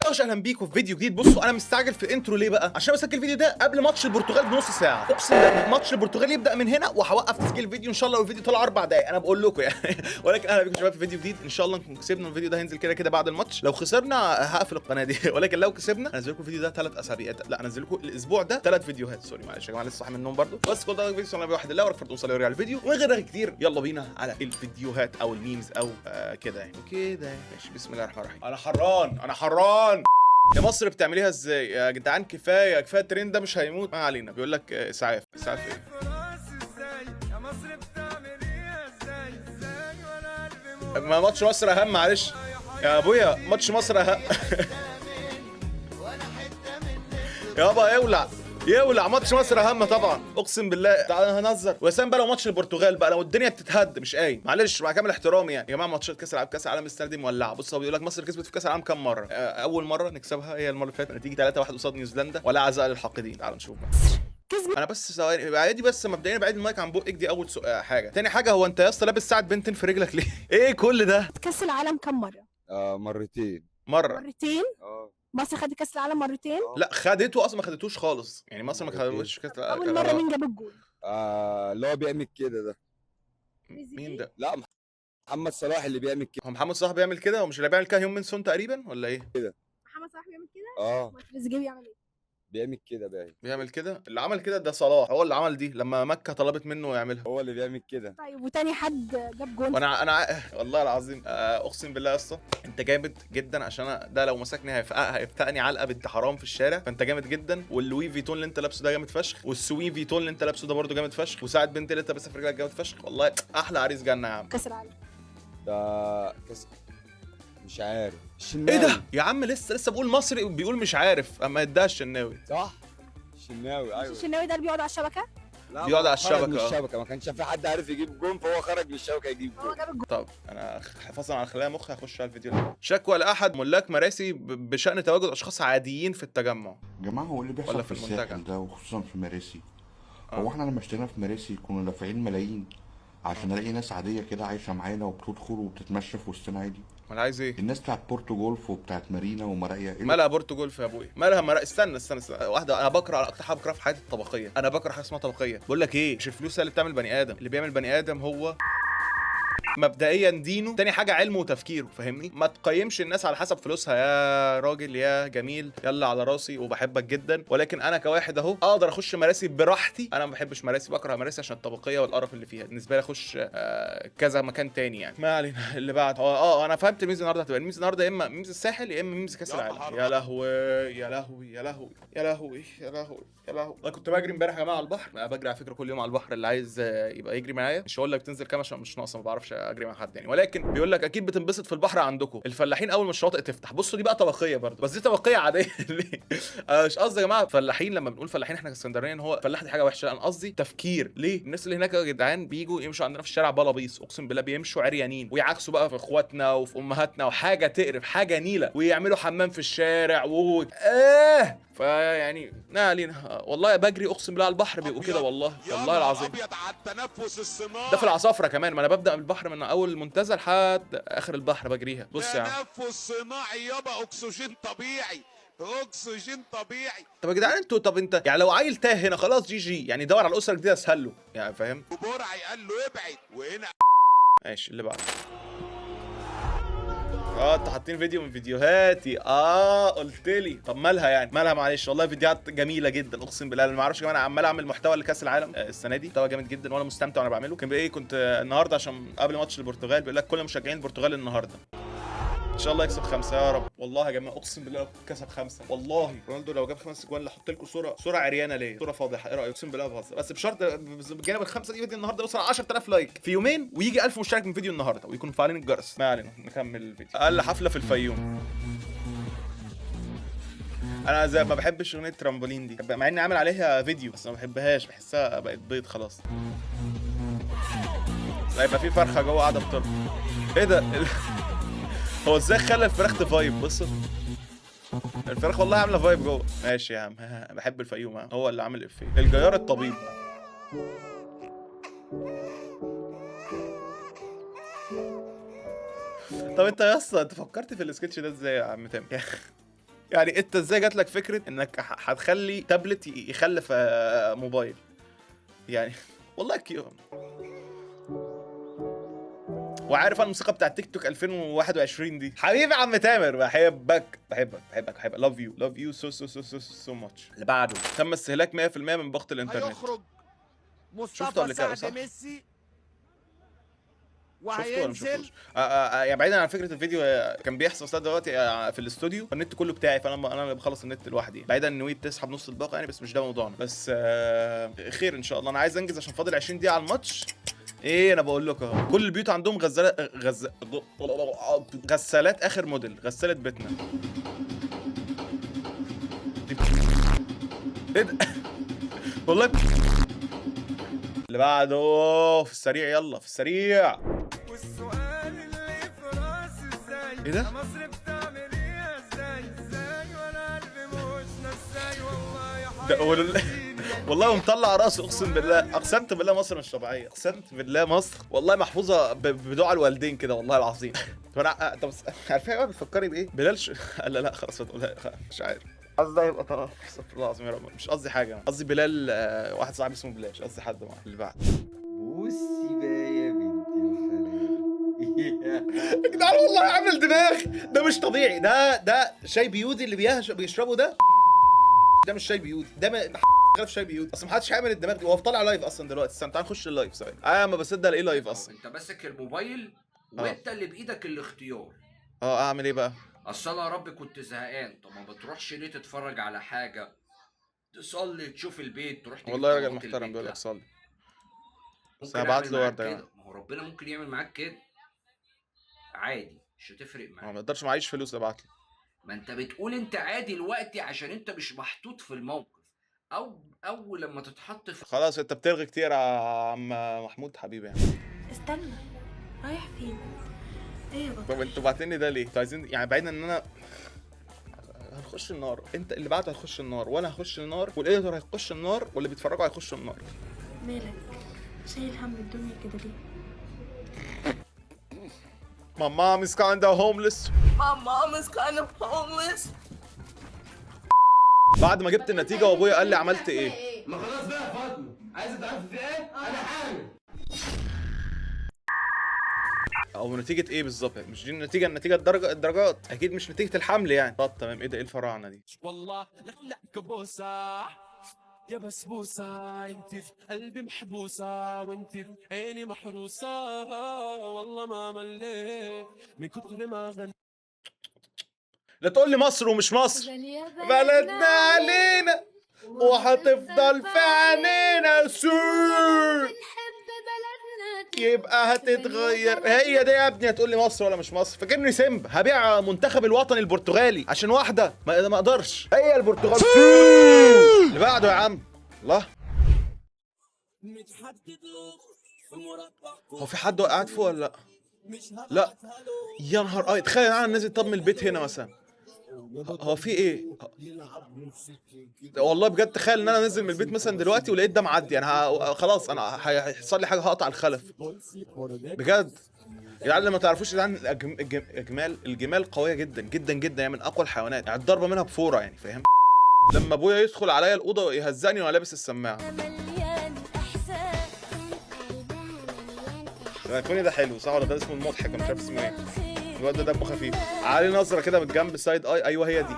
يا اهلا بيكم في فيديو جديد. بصوا انا مستعجل في الانترو ليه بقى؟ عشان بسجل الفيديو ده قبل ماتش البرتغال بنص ساعه. اقسم بالله ماتش البرتغال يبدا من هنا وهوقف تسجيل الفيديو ان شاء الله، والفيديو طلع 4 دقايق انا بقول لكم يعني. ولكن اهلا بيكم شباب في فيديو جديد. ان شاء الله نكون كسبنا. الفيديو ده هينزل كده كده بعد الماتش. لو خسرنا هقفل القناه دي، ولكن لو كسبنا هنزل لكم الفيديو ده 3 اسابيع. لا هنزل لكم الاسبوع ده 3 فيديوهات. سوري معلش يا جماعه لسه صاحي من النوم برضه. بس كل ده فيديو صلاه واحد الله ورك فرد وصلي ورجع الفيديو وغير رغي كتير. يلا بينا على الفيديوهات او الميمز او كده يعني وكده. ماشي بسم الله الرحمن الرحيم. انا حران يا مصر بتعمليها ازاي يا جدعان؟ كفايه الترند ده مش هيموت. ما علينا. بيقول لك اسعاف ايه؟ ما ماتش مصر اهم معلش يا ابويا، ماتش مصر اهم. يابا يولع ماتش مصر اهم طبعا. اقسم بالله تعالى هنهزر. وسام بقى لو ماتش البرتغال بقى لو الدنيا بتتهد مش قايم معلش مع كامل احترامي يعني يا جماعه. ماتشات كاس العالم السنه دي مولعه. بص هو بيقول لك مصر كسبت في كاس العالم كام مره؟ اول مره نكسبها هي المره اللي فاتت نتيجه 3-1 قصاد نيوزيلندا، ولا عزاء للحاقدين. تعالوا نشوف بقى. انا بس ثواني عادي، بس مبدئيا بعيد المايك عن بقك دي اول حاجه. تاني حاجه هو انت يا اسطى لابس ساعه بنتين في رجلك ليه؟ ايه كل ده؟ كأس العالم كم مرة؟ مرتين. مرتين؟ اه مصر خدت كأس العالم مرتين؟ لا خدته اصلا، ما خدتوش خالص يعني. مصر ما مرتين. خدتوش كاس أول مرة مين جاب الجول؟ اللي هو بيعمل كده ده. مين ده؟ لا محمد صلاح اللي بيعمل كده. هو محمد صلاح بيعمل كده؟ هو مش اللي بيعمل كده هيوم من سون تقريبا ولا ايه؟ محمد صلاح بيعمل كده؟ تريزيجيه بيعمل ايه؟ بيعمل كده باين. بيعمل كده؟ اللي عمل كده ده صلاح، هو اللي عمل دي لما مكة طلبت منه يعملها. هو اللي بيعمل كده. طيب وتاني حد جاب جول؟ والله العظيم اقسم بالله يا اسطى انت جامد جدا. عشان انا ده لو مسكني هيفتقني علقه بنت حرام في الشارع. فانت جامد جدا. واللوي فيتون اللي انت لابسه ده جامد فشخ، والسوي فيتون اللي انت لابسه ده برده جامد فشخ، وساعه بنت اللي انت لابسها في رجلك جامد فشخ. والله احلى عريس جنه يا عم. كأس العالم ده مش عارف ايه ده يا عم؟ لسه بقول مصري بيقول مش عارف. اما اداها الشناوي صح. الشناوي ايوه. الشناوي ده اللي بيقعد على الشبكة؟ لا بيقعد على خرج من الشبكة. الشبكه، ما كانش في حد عارف يجيب جون فهو خرج من الشبكه يجيب هو جون. جاب الجول. طب انا حفظا على خلايا مخي هخش على الفيديو ده. شكوى لاحد ملاك مراسي بشان تواجد اشخاص عاديين في التجمع. جماعة هو اللي ولا بيحصل في في المنتجع. الساحل ده وخصوصا في مراسي. هو احنا لما اشترينا في مراسي كنا دافعين ملايين عشان الاقي ناس عادية كده عايشة معانا وبتدخل وبتتمشى في وسطنا عادي. امال عايز ايه؟ الناس بتاعت بورتو جولف وبتاعت مارينا ومراقيا مالها بورتو جولف يا ابوي؟ مالها استنى واحده. انا بكره اكتر حاجه بكرهها في حياتي الطبقيه. انا بكره حاجه اسمها طبقيه. بقول لك ايه، مش الفلوس هي اللي بتعمل بني ادم. اللي بيعمل بني ادم هو مبدئيا دينه، تاني حاجه علمه وتفكيره. فاهمني؟ ما تقيمش الناس على حسب فلوسها يا راجل يا جميل. يلا على راسي وبحبك جدا، ولكن انا كواحد اهو اقدر اخش مراسي براحتي. انا ما بحبش مراسي، بكره مراسي عشان الطبقيه والقرف اللي فيها. بالنسبه لي اخش كذا مكان تاني يعني. ما علينا. اللي بعد انا فهمت الميمز النهارده هتبقى الميمز النهارده يا اما ميمز الساحل يا اما ميمز كاس العالم. يا لهوي يا لهوي يا لهوي يا لهوي يا لهوي يا لهوي. انا كنت بجري امبارح يا جماعه على البحر. انا بجري على فكره كل يوم على البحر. اللي عايز يبقى يجري معايا. مش هقول لك تنزل كام عشان مش ناقصه، ما بعرفش اجري مع حد يعني. ولكن بيقول لك اكيد بتنبسط في البحر عندكم الفلاحين اول ما الشواطئ تفتح. بصوا دي بقى طبقيه برضه، بس دي طبقيه عاديه. ليه؟ مش قصدي يا جماعه فلاحين. لما بنقول فلاحين احنا كاسكندرانيين هو فلاح دي حاجه وحشه. انا قصدي تفكير. ليه الناس اللي هناك يا جدعان بيجوا يمشوا عندنا في الشارع بلابيس؟ اقسم بالله بيمشوا عريانين ويعكسوا بقى في اخواتنا وفي امهاتنا وحاجه تقرف حاجه نيله، ويعملوا حمام في الشارع فيعني ما علينا. والله بجري اقسم بالله على البحر بيبقوا كده. والله العظيم ابيض على التنفس الصناعي ده في العصافره كمان. ما انا ببدا البحر من اول المنتزه لحد اخر البحر بجريها. بص يا عم تنفس صناعي يابا، اكسجين طبيعي اكسجين طبيعي. طب يا جدعان طب انت يعني لو عيل تاه هنا خلاص جي يعني دور على الاسره الجديده اسهل له يعني. فاهم؟ وبرعي قال له ابعد وهنا. ماشي اللي بعده. انتوا حاطين فيديو من فيديوهاتي. قلت لي طب مالها يعني؟ مالها معلش والله فيديوهات جميله جدا اقسم بالله. انا ما اعرفش كمان عمال اعمل محتوى لكاس العالم السنه دي. محتوى جامد جدا وانا مستمتع وانا بعمله. كان بايه كنت النهارده عشان قبل ماتش البرتغال بيقول لك كل مشجعين البرتغال النهارده ان شاء الله يكسب 5 يا رب. والله يا جماعه اقسم بالله لو كسب 5 والله رونالدو لو جاب 5 جوان احط لكم صوره عريانه ليه، صوره فاضحه. ايه رايك؟ اقسم بالله بهزر بس بشرط بجانب ال5 دي فيديو النهارده يوصل 10000 لايك في يومين ويجي 1000 مشترك من فيديو النهارده ويكونوا فاعلين الجرس. ما علينا نكمل الفيديو. اقل حفله في الفيوم. انا زي ما بحبش اغنيه ترامبولين دي مع اني عامل عليها فيديو بس ما بحبهاش. بحسها بقت بيض خلاص. هيبقى في فرخه جوه قاعده بترقص. ايه ده؟ هو ازاي خلى الفراخ تفايب؟ بصوا الفراخ والله عامله فايب جوه. ماشي يا عم بحب الفيوم. هو اللي عامل افيه الجيار الطبيب. طب انت يا اسطى انت فكرت في السكتش ده ازاي يا عم تامر؟ يعني انت ازاي جات لك فكره انك هتخلي تابلت يخلف موبايل يعني؟ والله وعارف انا الموسيقى بتاعت تيك توك 2021 دي، حبيبي عم تامر، بحبك لاف يو سو ماتش. اللي بعده تم استهلاك 100% من باقه الانترنت. هيخرج شفته قبل مصطفى كده صح؟ سعد ميسي شفته ولا ما وهينزل شفتوش؟ يعني بعيدا عن فكره الفيديو، كان بيحصل استاذ دلوقتي في الاستوديو، النت كله بتاعي، انا اللي بخلص النت لوحدي، بعيدا ان ويت تسحب نص الباقه يعني، بس مش ده موضوعنا. بس خير ان شاء الله. انا عايز انجز عشان فاضل 20 دقيقه على الماتش. ايه انا بقول لكم اهو، كل البيوت عندهم غسالات اخر موديل، غساله بيتنا. ايه ده؟ والله. اللي بعده في السريع، يلا في السريع. والسؤال اللي في راسي ازاي ايه ده؟ يا مصر بتعمل ايه ازاي وانا قلبي مش نساي والله يا والله ومطلع راسي، اقسم بالله، اقسمت بالله مصر مش طبيعيه، اقسمت بالله مصر والله محفوظه بدعاء الوالدين كده والله العظيم. طب انا طب عارفين بقى بتفكري بايه؟ بلال لا خلاص ما تقولها، مش عارف. قصدي ده يبقى طرف، استغفر الله العظيم يا رب، مش قصدي حاجه، قصدي بلال، واحد صاحبي اسمه بلال، مش قصدي حد معاه. اللي بعد بصي بقى يا بنت الحلال. يا جدعان والله عامل دماغ، ده مش طبيعي، ده شاي بيودي اللي بيشربه ده مش شاي بيودي، ده في شاي بيودي، اصل محدش هيعمل الدماغ دي، هو طالع لايف اصلا دلوقتي. استنى تعال نخش اللايف ثواني، ما بصدق الاقيه لايف اصلا. انت ماسك الموبايل وانت اللي بايدك الاختيار. اعمل ايه بقى؟ اصل انا يا رب كنت زهقان، طب ما بتروحش ليه تتفرج على حاجه، تصلي، تشوف البيت، تروح تجيب والله راجل طلبات محترم البيت؟ بيقول لا. لك صلي. بس ممكن انا بعت اعمل له معاك ورده كده، ما هو ربنا ممكن يعمل معاك كده عادي، مش هتفرق معاك. ما اقدرش، معيش فلوس ابعت له. ما انت بتقول انت عادي دلوقتي عشان انت مش محطوط في الموقف، اول لما تتحط في خلاص انت بترغي كتير يا عم محمود حبيبي يعني. استنى، رايح فين؟ ايه يا بابا؟ طب انتوا باعتيني ده ليه؟ انتوا عايزين يعني بعيدا ان انا هنخش النار، انت اللي بعته هتخش النار وانا هخش النار والايديتور هيخش النار واللي بيتفرجوا هيخشوا النار. مالك؟ شايل هم الدنيا كده ليه؟ My mom is kinda homeless. My mom is kind of homeless. بعد ما جبت النتيجة وابويا قال لي عملت ايه؟ ما خلاص بقى يا فاطمه، عايزه تعرفي في ايه؟ انا حامل. او نتيجة ايه بالظبط؟ مش دي النتيجة الدرجات، اكيد مش نتيجة الحمل يعني. طب تمام، ايه ده؟ ايه الفراعنة دي؟ والله لا كبوسه يا بسبوسه، انت في قلبي محبوسه وانت في عيني محروسه، والله ما مليت من كتر ما غنيت. لا تقول لي مصر ومش مصر، بلدنا علينا وهتفضل في عينينا سور، يبقى هتتغير. هي دي يا ابني، هتقول لي مصر ولا مش مصر؟ فاكرني سيمبا هبيع منتخب الوطني البرتغالي عشان واحده؟ ما اقدرش، هي البرتغال. اللي بعده يا عم. الله، هو في حد قاعد فوق ولا لا؟ لا يا نهار تخيل انا نازل طب من البيت هنا مثلا، هو في ايه؟ والله بجد تخيل ان انا نازل من البيت مثلا دلوقتي ولقيت ده معدي، انا خلاص انا هيحصل لي حاجه، هقطع الخلف بجد. يا جدعان اللي ما تعرفوش يا جدعان، الجمال قويه جدا جدا جدا، يعني من اقوى الحيوانات، يعني الضربه منها بفوره يعني، فاهم؟ لما ابويا يدخل عليا الاوضه ويهزقني وانا لابس السماعه. الفوني ده حلو صح ولا ده اسمه المضحك؟ انا مش عارف اسمه ايه. الواد ده دمه خفيف، عليه نظره كده من الجنب سايد اي. ايوه هي دي.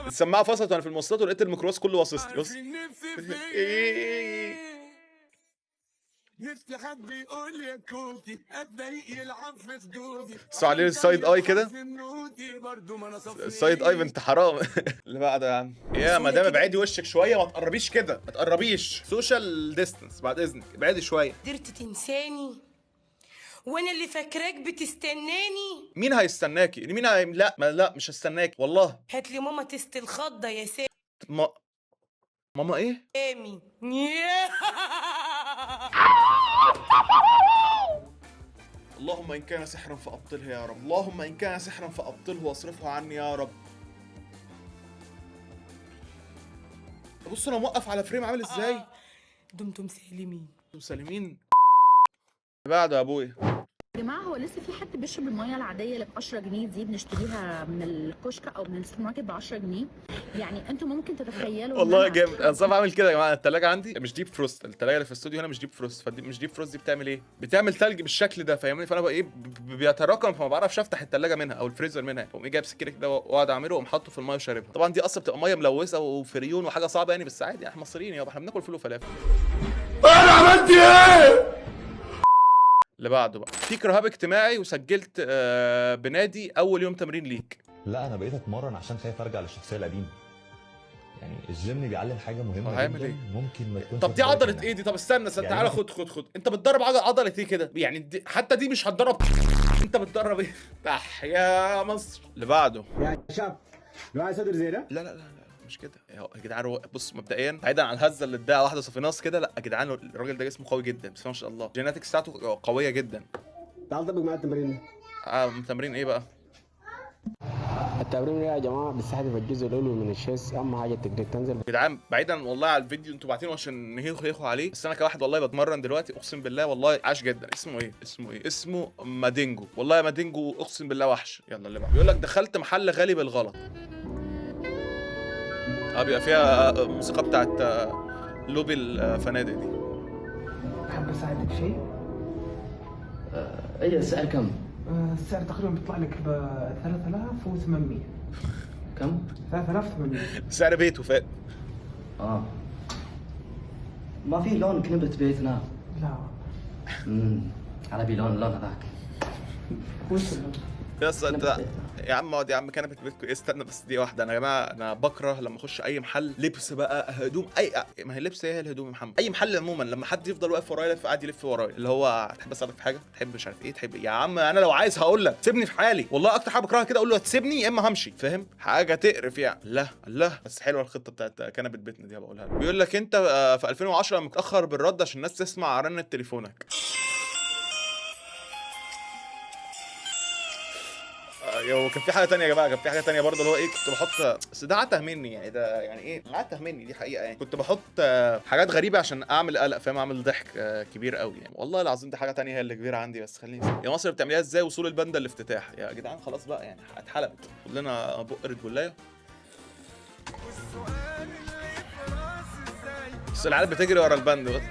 السماعه فصلت وانا في المواصلات ولقيت الميكروباص كله باصص لي. بص نفسي حد يقول يا كوتي اتضايق يلعب في خدودي، بص عليه السايد اي كده، السايد اي بنت حرام. اللي بعده يا عم. يا مدام ابعدي وشك شويه، ما تقربيش كده، ما تقربيش، سوشيال ديستانس بعد اذنك، ابعدي شويه. قدرت تنساني وانا اللي فاكراك بتستناني. مين هيستناكي؟ لا مش هستناكي والله. هات لي ماما تست الخضه يا ماما ايه؟ سامي. اللهم ان كان سحرا فابطله يا رب، اللهم ان كان سحرا فابطله واصرفه عني يا رب. بص انا موقف على فريم عامل ازاي. دمتم سالمين. انتم سالمين. بعده يا ابويا. يا جماعه هو لسه في حد بيشرب الميه العاديه اللي ب 10 جنيه دي بنشتريها من الكشك او من السوبر ماركت ب 10 جنيه؟ يعني انتوا ممكن تتخيلوا والله إنها- جامد. انا صعب اعمل كده يا جماعه. الثلاجه عندي مش ديب فروست، الثلاجه اللي في الاستوديو هنا مش ديب فروست، فدي مش ديب فروست دي بتعمل ايه؟ بتعمل ثلج بالشكل ده فاهمني؟ فانا بقى ايه بيتراكم فما بعرفش افتح الثلاجه منها او الفريزر منها، فاقوم ايه جايب سكينه كده واقعد اعمله واقوم حاطه في الميه وشاربها. طبعا دي اصلا بتبقى ميه ملوثه وفريون وحاجه صعبه يعني، بس عادي احنا مصريين يابا، احنا بناكل فول وفلافل. انا عملت ايه؟ اللي بعده بقى فيك رهاب اجتماعي وسجلت بنادي اول يوم تمرين ليك. لا انا بقيت اتمرن عشان خايف ارجع للشخصيه القديمه. يعني الجيم بيعلم حاجه مهمه هيعمل جدا ايه؟ ممكن ما تكونش طب دي في بالك عضله منها. ايه دي؟ طب استنى يعني تعالى واحد- خد انت بتدرب عضله ايه كده يعني؟ دي حتى دي مش هتدرب انت بتدرب ايه؟ يا مصر. اللي بعده يا شاب لو عايز صدر زي ده. لا مش كده يا جدعان. بص مبدئيا بعيدا عن الهزه اللي اداها واحده صفيناس كده، لا يا جدعان الراجل ده جسمه قوي جدا بس ما شاء الله، الجيناتكس بتاعته قويه جدا. تعال طبق معايا التمرين ده. تمرين ايه بقى؟ التمرين يا جماعه بيستهدف الجزء العلوي من الشيست، اهم حاجه تقدر تنزل. يا جدعان بعيدا والله على الفيديو انتوا باعتينه عشان نهيخوا عليه، بس انا كواحد والله بتمرن دلوقتي اقسم بالله والله عاش جدا. اسمه ايه؟ اسمه مادينجو. والله مادينجو اقسم بالله وحش. يلا اللي بعده بيقول لك دخلت محل غالي بالغلط. بيبقى فيها موسيقى بتاعت لوبي الفنادق دي. تحب اساعدك شيء؟ ايه السعر كم؟ السعر تقريبا بيطلع لك ب 3800. كم؟ 3800. سعر بيته فات. ما في لون كنبة بيتنا. لا عربي لون هذاك. وش اللون؟ يس انت يا عم اقعد يا عم. كنبه بيتكم ايه؟ استنى بس دي واحده. انا يا جماعه انا بكره لما اخش اي محل لبس بقى هدوم ما هي اللبس هي الهدوم يا محمد. اي محل عموما لما حد يفضل واقف ورايا قاعد يلف ورايا اللي هو تحب اساعدك في حاجه؟ تحب مش عارف ايه؟ تحب يا عم انا لو عايز هقول لك سيبني في حالي. والله اكتر حاجه بكرهها كده اقول له تسيبني يا اما همشي، فاهم؟ حاجه تقرف يعني. لا بس حلوه الخطه بتاعت كنبه بيتنا دي بقولها لك. بيقول لك انت في 2010 متاخر بالرد عشان الناس تسمع رنه تليفونك. كان في حاجه تانية يا جماعه، كان في حاجه تانية برضه اللي هو ايه، كنت بحط بس ده عته مني يعني، ده يعني ايه عته مني دي حقيقه يعني. كنت بحط حاجات غريبه عشان اعمل قلق فاهم، اعمل ضحك كبير قوي يعني. والله العظيم دي حاجه تانية هي اللي كبيره عندي. بس خليني يا مصر بتعمليها ازاي وصول الباندا الافتتاح يا جدعان؟ خلاص بقى يعني اتحلبت. كلنا بق ريد بولايه. بس العيال بتجري ورا الباندا.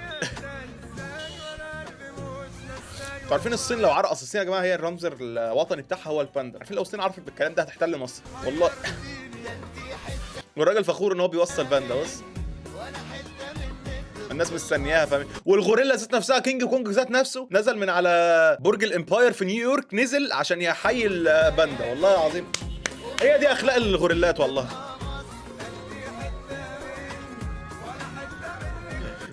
انتوا عارفين الصين لو عرقص الصين يا جماعه هي الرمز الوطني بتاعها هو الباندا. عارفين لو الصين عرفت بالكلام ده هتحتل مصر والله. والراجل فخور ان هو بيوصل باندا. بص الناس مستنياها فاهم. والغوريلا ذات نفسها كينج كونج ذات نفسه نزل من على برج الامباير في نيويورك، نزل عشان يحيي الباندا. والله العظيم هي دي اخلاق الغوريلات والله.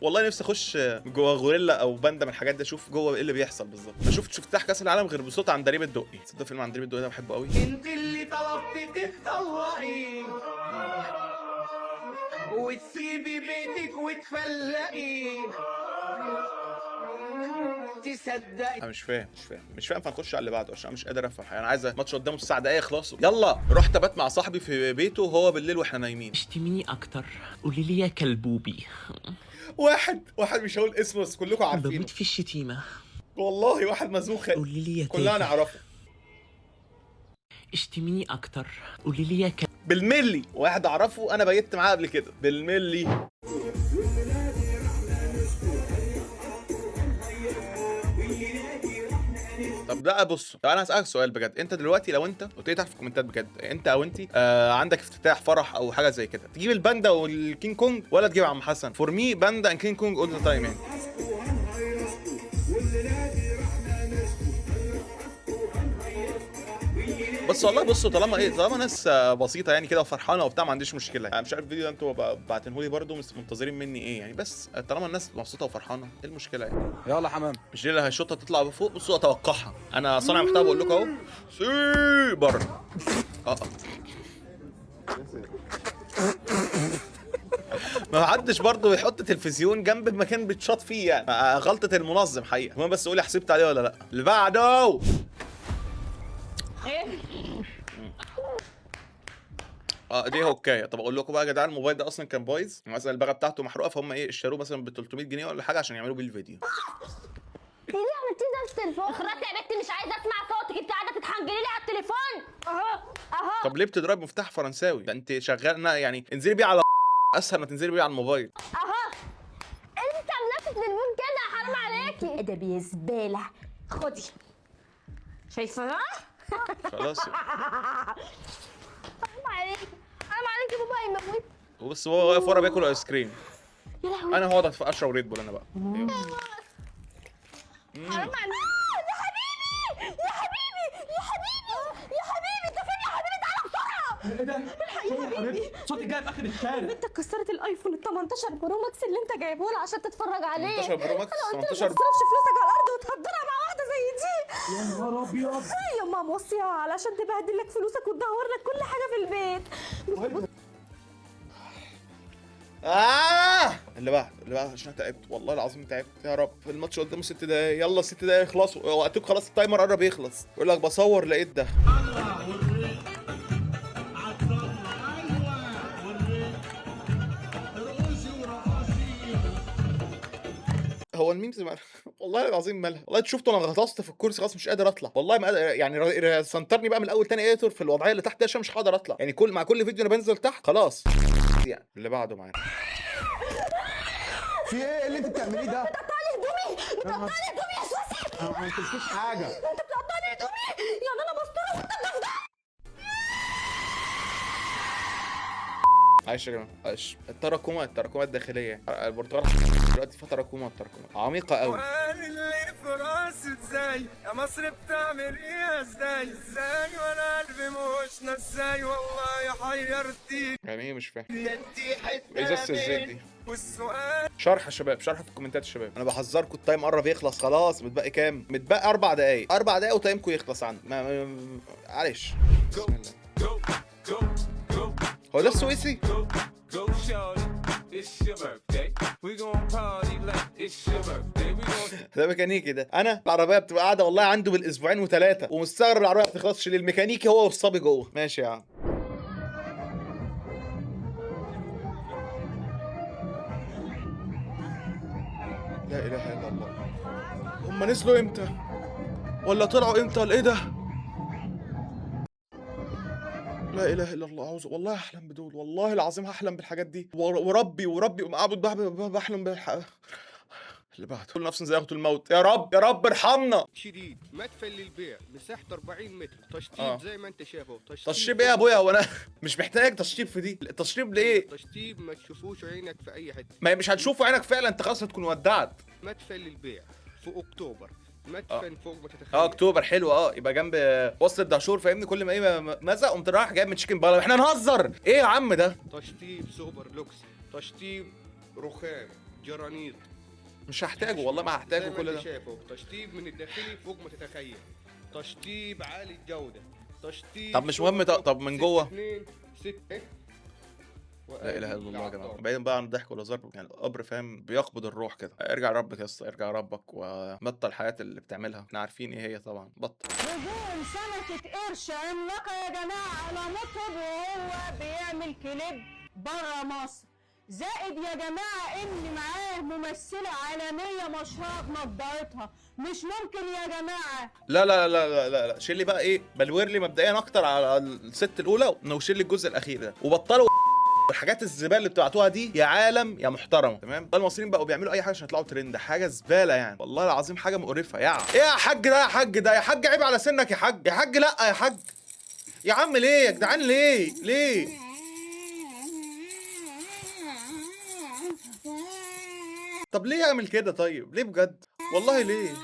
والله نفسي اخش جوه غوريلا او باندا من الحاجات دي اشوف جوه ايه اللي بيحصل بالظبط. ما شفت افتتاح كاس العالم غير بصوت عندليب الدقي. تصدق فيلم عندليب الدقي ده بحبه قوي. انت اللي طلبتي تتطوعي وتسيبي بيتك وتفلقي تصدقي. انا مش فاهم فنخش على اللي بعده عشان انا مش قادر افهم. انا عايز ماتش قدامه 9 دقايق يخلصوا. يلا رحت ابات مع صاحبي في بيته وهو بالليل واحنا نايمين. اشتميني اكتر، قولي لي يا كلبوبي. واحد مش هقول اسمه بس كلكم عارفينه. بموت في الشتيمه والله واحد مزوخ قولي لي يا كلنا نعرفه. اشتميني اكتر، قولي لي يا بالملي. واحد اعرفه انا بيت معاه قبل كده بالملي. طب ده بص، طب انا هسألك سؤال بجد. انت دلوقتي لو انت قلت لي تحت في الكومنتات بجد، انت او انت عندك افتتاح فرح او حاجه زي كده، تجيب الباندا والكينج كونج ولا تجيب عم حسن؟ فور مي باندا اند كينج كونج اول ذا تايم يعني. بس والله بصوا طالما ناس بسيطه يعني كده وفرحانه وبتاع ما عنديش مشكله يعني. مش عارف الفيديو ده انتوا باعتينهولي برده منتظرين مني ايه يعني، بس طالما الناس مبسوطه وفرحانه ايه المشكله يعني؟ يلا حمام. مش دي اللي هيشوطها تطلع فوق. بصوا اتوقعها انا صانع محتوى بقول لكم اهو. سي بره. ما حدش برضه يحط تلفزيون جنب المكان بيتشاط فيه يعني. غلطه المنظم حقيقه. المهم بس قولي حسبت عليه ولا لا. اللي بعده دي هوكايه. طب اقول لكم بقى يا جدعان الموبايل ده اصلا كان بايظ مثلا، الباغه بتاعته محروقه، فهم ايه اشتروه مثلا ب 300 جنيه ولا حاجه عشان يعملوا بيه الفيديو. ليه عملتي ده في التليفون؟ اخرجت يا بنتي، مش عايزه اسمع صوتك، انت قاعده تتحنجلي لي على التليفون. اهو. طب ليه بتضرب مفتاح فرنساوي؟ ده انت شغالة يعني انزلي بيه على اسهل ما تنزلي بيه على الموبايل. اهو. انت عاملاه في التليفون كده، حرام عليكي. ادبي يا زباله. خدي. شايفه؟ خلاص حرام عليكي، حرام عليكي، بابا هيموت. بص هو واقف ورا بياكل ايس كريم. يا لهوي. انا هقعد اشرب ريد بول انا بقى. حرام عليك. يا حبيبي يا حبيبي يا حبيبي يا حبيبي، انت فين يا حبيبي؟ تعالى بسرعه. ايه ده؟ يا حبيبي. صوتي جاي في اخر الشارع. انت كسرت الايفون ال 18 برو ماكس اللي انت جايبه لي عشان تتفرج عليه. 18 برو ماكس، انا قلت لك 18 ما تصرفش فلوسك على الارض وتهدرها مع واحده زي دي. يا نهار ابيض. يا ماما موصيها علشان تبهدل لك فلوسك وتدور لك كل حاجه في البيت. اللي بعد عشان أنا تعبت والله العظيم تعبت. يا رب الماتش قدامه 6 دقايق، يلا 6 دقايق يخلصوا، وقتك خلاص التايمر قرب يخلص. يقول لك بصور لقيت ده. هو الميمز والله العظيم مالها، والله شفته انا غطست في الكرسي خلاص مش قادر اطلع والله، ما قادر يعني سنترني بقى من الاول تاني ايتور في الوضعيه اللي تحت دي عشان مش هقدر اطلع يعني. مع كل فيديو انا بنزل تحت خلاص يعني. اللي بعده معانا. في ايه اللي انت بتعمليه ده؟ بتقطعني هدومي، بتقطعني هدومي يا سوسي. انا ما عملتلكيش حاجه. انت بتقطعني هدومي، يعني انا بستر وانت بتفضح. معلش يا جماعه معلش. التراكمات الداخليه البرتغال دلوقتي في تراكمات عميقه قوي. اللي في راسي ازاي يا مصر بتعمل ايه ازاي وانا قلبي مش نساي والله حيرتيني. يعني ايه مش فاهم؟ انتي ايه ازازه الزيت دي؟ والسؤال شرح يا شباب، شرح في الكومنتات يا شباب. انا بحذركم التايم قرب يخلص خلاص. متبقي كام؟ متبقي 4 دقايق، 4 دقايق وتايمكم يخلص عندي. معلش. بسم الله. هو ده السويسي؟ ده ميكانيكي ده. انا العربيه بتبقى قاعده والله عنده بالاسبوعين و3 ومستغرب العربيه ما بتخلصش ليه. الميكانيكي هو والصبي جوه. ماشي يا عم. لا اله الا الله. هم نزلوا امتى؟ ولا طلعوا امتى ولا ايه ده؟ لا اله الا الله. اعوذ والله احلم بدول، والله العظيم هحلم بالحاجات دي وربي بحلم اللي بعده. كل نفس زي الموت. يا رب يا رب ارحمنا. شديد مدفن للبيع مساحته 40 متر، تشطيب زي ما انت شايفه. تشطيب ايه يا ابويا؟ وانا مش محتاج تشطيب في دي. التشطيب ليه؟ تشطيب ما تشوفوش عينك في اي حته. ما مش هتشوفوا عينك فعلا، انت خلاص هتكون ودعت. مدفن للبيع في اكتوبر، مدفن فوق ما تتخيل. اكتوبر حلو. يبقى جنب وسط الدهشور فاهمني. كل ما ايه مزق قمت رايح جايب من تشيكن بلا. احنا نهزر ايه يا عم ده؟ تشطيب سوبر لوكس، تشطيب رخام، جرانيط. مش هحتاجه والله، ما هحتاجه كل ده. شايفه تشطيب من الداخلي فوق ما تتخيل، تشطيب عالي الجوده، تشطيب. طب مش مهم. طب من جوه 2 6. لا اله الا الله يا جماعه. بعيدا بقى عن الضحك والهزار يعني القبر فاهم بيقبض الروح كده. ارجع لربك يا اسطى، ارجع لربك وبطل الحياه اللي بتعملها. احنا عارفين ايه هي طبعا. بطل. نزول سمكة قرش عملاقة يا جماعة على مطرب وهو بيعمل كليب برا مصر. زائد يا جماعة ان معاه ممثلة عالمية مشهورة بنضارتها. مش ممكن يا جماعة. لا لا لا لا لا, لا. شيل لي بقى ايه، بلور لي مبدئيا اكتر على الست الاولى وشيل لي الجزء الاخير ده وبطلوا الحاجات الزباله اللي بتبعتوها دي يا عالم يا محترم. تمام. المصريين بقوا بيعملوا اي حاجه عشان يطلعوا ترند. حاجه زباله يعني والله العظيم، حاجه مقرفه. ايه يا حاج ده؟ يا حاج ده يا حاج عيب على سنك يا حاج. يا حاج لا يا حاج. يا عم ليه يا جدعان؟ ليه طب ليه يعمل كده؟ طيب ليه بجد والله ليه؟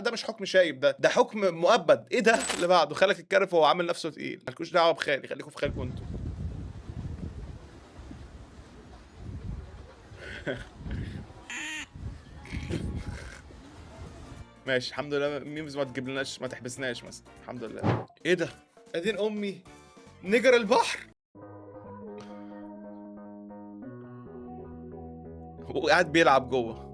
ده مش حكم شايب، ده حكم مؤبد. ايه ده اللي بعده؟ خالك الكرف وهو عامل نفسه تقيل. مالكوش دعوه بخالي، خليكم في خالكم انتوا. ماشي الحمد لله. ميمز ما تجيبلناش، ما تحبسناش مثلا. الحمد لله. ايه ده؟ ادين امي نجر البحر. هو قاعد بيلعب جوه.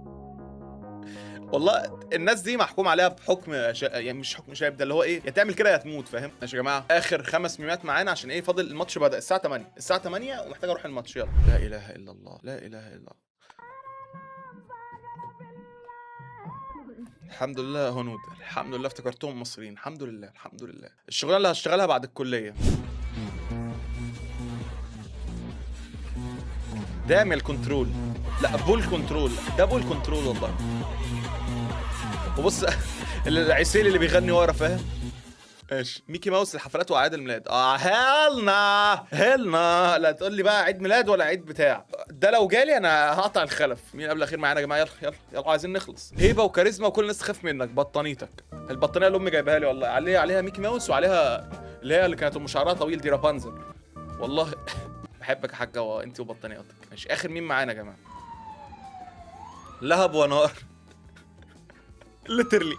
والله الناس دي محكوم عليها بحكم يعني مش حكم شايب، ده اللي هو ايه، يا تعمل كده يا تموت. فاهم؟ ماشي يا جماعه. اخر 5 ميمات معانا عشان ايه، فاضل الماتش بدأ الساعه 8. الساعه 8 ومحتاج اروح الماتش. يلا. لا اله الا الله. لا اله الا الله. الحمد لله هنود، الحمد لله افتكرتهم مصريين، الحمد لله الحمد لله. الشغلانه اللي هشتغلها بعد الكليه دام الكنترول، لا بول كنترول، ده بول كنترول والله. وبص العسيل اللي بيغني ورا فاهم. ماشي ميكي ماوس الحفلات واعياد الميلاد. هيلنا لا تقول لي بقى عيد ميلاد ولا عيد بتاع ده. لو جالي انا هقطع الخلف. مين قبل الاخير معانا يا جماعه؟ يلا يلا يلا عايزين نخلص. هيبه وكاريزما وكل الناس تخاف منك. بطانيتك البطانيه اللي امي جايبها لي والله، عليها ميكي ماوس وعليها اللي كانت ام شعرها طويل دي رابنزل والله. بحبك يا حاجه وانت وبطانياتك. ماشي اخر مين معانا يا جماعه؟ لهب ونار. ليترلي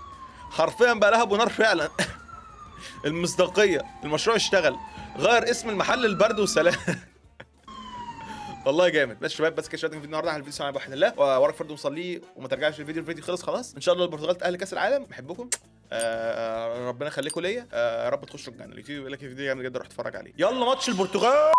حرفيا بقى لهب ونار فعلا. المصداقيه، المشروع اشتغل. غير اسم المحل البرد وسلام. والله جامد. بس شباب بس كده شويه في النهارده على الفيديو سبحان بحمد الله وراك فرد مصلي وما ترجعش الفيديو خلص خلاص. ان شاء الله البرتغال تاهل كاس العالم. بحبكم. ربنا يخليكم ليا. يا رب تخشوا الجنه. اليوتيوب بيقول لك الفيديو جامد جدا روح اتفرج عليه. يلا ماتش البرتغال.